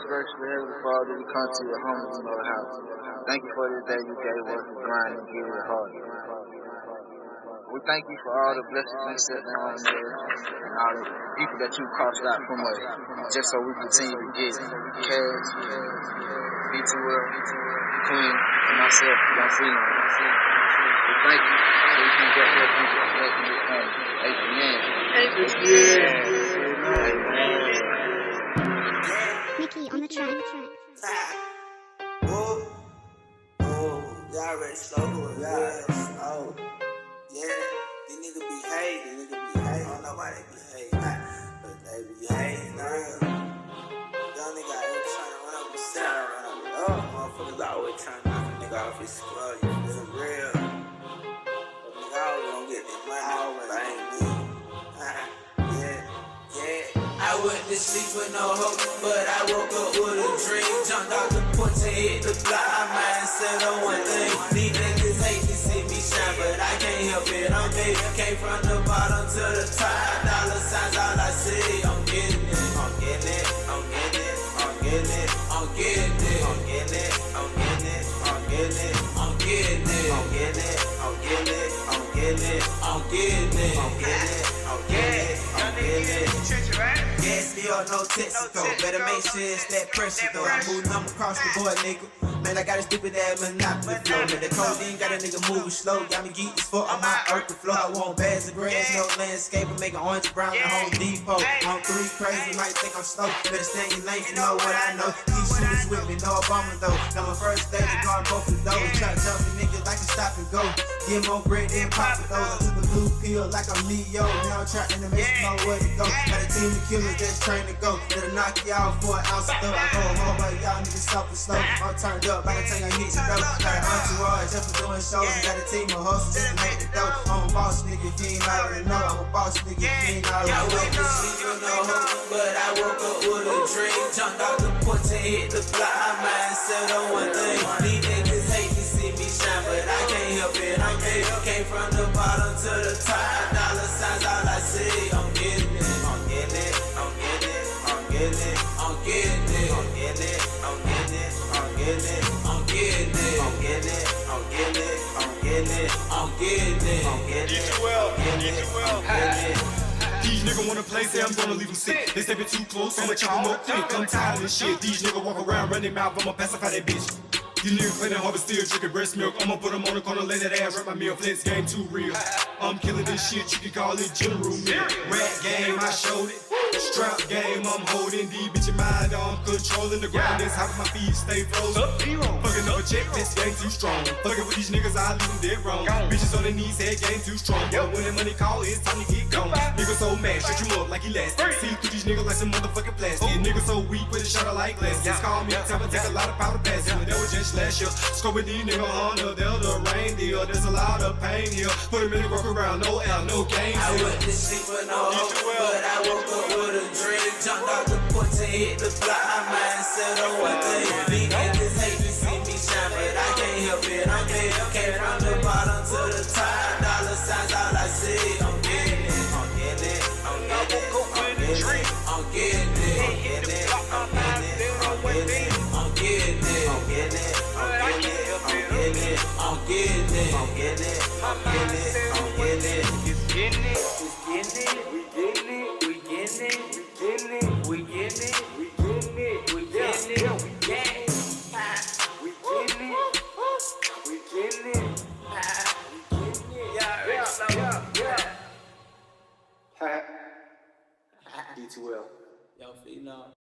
graciously, Heavenly Father, we come to your home in your house. Thank you for this day you gave us to grind and give it hard. We thank you for all the blessings we set down on there and all the people that you crossed out from us, just so we continue to get cash, B2L, Queen, and myself, y'all see me. We thank you so we can get here and get back in this home. Amen. Amen. Nicky on the track. Whoa, y'all already slow, y'all. Yeah, these niggas be hating, I don't know why they be hating, but they be hating, Young nigga out here trying to run up the center, motherfuckers always trying to knock a nigga off his squad, you feel real. But nigga always gonna get their money, always bang me. I went to sleep with no hope, but I woke up with a dream. Jumped out the porch and hit the block. My mind set on one thing. These niggas hate to see me shine, but I can't help it. I'm big. Came from the bottom to the top. Dollar signs, all I see. I'm getting it. I'm getting it. I'm getting it. I'm getting it. I'm getting it. I'm getting it. I'm getting it. I'm getting it. I'm getting it. I'm getting it. I'm getting it. I'm getting it. I'm getting it. I'm getting it. I'm getting it. I'm getting it. Gas me or no Texaco. Better make sure it's that pressure though. I'm moving them across the board, nigga. Man, I got a stupid ass monopoly flow. Man, the codeine got a nigga moving slow. Got me geek as fuck on my earth to flow. I want bags of grass, no landscape. I'm making orange brown at Home Depot. I'm three crazy, might think I'm slow. Better stay in your lane, you know what I know. These shooters with me, no Obama though. Got my first stage, I guard both of those. Try jumping niggas like a stop and go. Get more bread than pop for those. I took a blue pill like I'm Leo. Now I'm trapped in the mess, know where to go. Got a team of killers that's trained to go. That'll knock you out for an ounce of dough. I go home, but y'all niggas soft and slow. I'm turned up by the time I hit the dough. Got an entourage just for doing shows. Got a team of hustlers just to make the dough. I'm a boss nigga, if you ain't already know. I'm a boss nigga, if you ain't already know. Y'all wake up sleep with no hope, but I woke up with a dream. Jumped out the porch and hit the block. My mind set on one thing. These niggas hate to see me shine, but I can't help it. I'm big. Came from the bottom to the top. Dollar signs, all I see. I'm getting it. I'm getting it. I'm getting it. I'm getting it. I'm getting it. I'm getting it. I'm getting it. I'm getting it. I'm getting it. I'm getting it. I'm getting it. I'm getting it. I'm getting it. I'm getting it. I'm getting it. These niggas wanna play, say I'm gonna leave them sick. They steppin' too close, I'ma chop them up quick. I'm tired of this shit. These niggas walk around, run their mouth, I'ma pacify that bitch. These niggas play that hard, but still drinking breast milk. I'ma put them on the corner, lay that ass, wrap my meal. Flex game too real. I'm killing this shit, you can call it general milk. Rap game, I showed it. Strap game, I'm holding these bitches mind. I'm controlling the ground, that's how my feet stay frozen. Fucking up a check, this game too strong. Fucking with these niggas, I leave them dead wrong. Bitches on their knees, head game too strong. But when that money call, it's time to get gone. Niggas so mad, shut you up like elastic. See through these niggas like some motherfucking plastic. Niggas so weak, put a shot of like glass. Just call me, tell me take a lot of powder pass. But that was just last year. Scoping these niggas on the Delta reindeer. There's a lot of pain here. Put them in the walk around, no L, no games. I went to sleep with no hope, but I woke up with a dream. Jumped out the porch and hit the block. My mind set on one thing. These niggas hate to see me shine, but I can't help it. I'm big. Came from the bottom to the top. Dollar signs, all I see. I'm getting it. I'm getting it. I'm getting it. I'm getting it. I'm getting it. I'm getting it. I'm getting it. I'm getting it. I'm getting it. I'm getting it. I'm getting it. I'm getting it. I'm getting it. I'm getting it. I'm getting it. It's getting it. It's getting it. We getting it. We getting it. We getting it. We getting it. We getting it. We getting it. We getting it. We getting it. We getting it. Yeah. D2L. Yo, Phenom.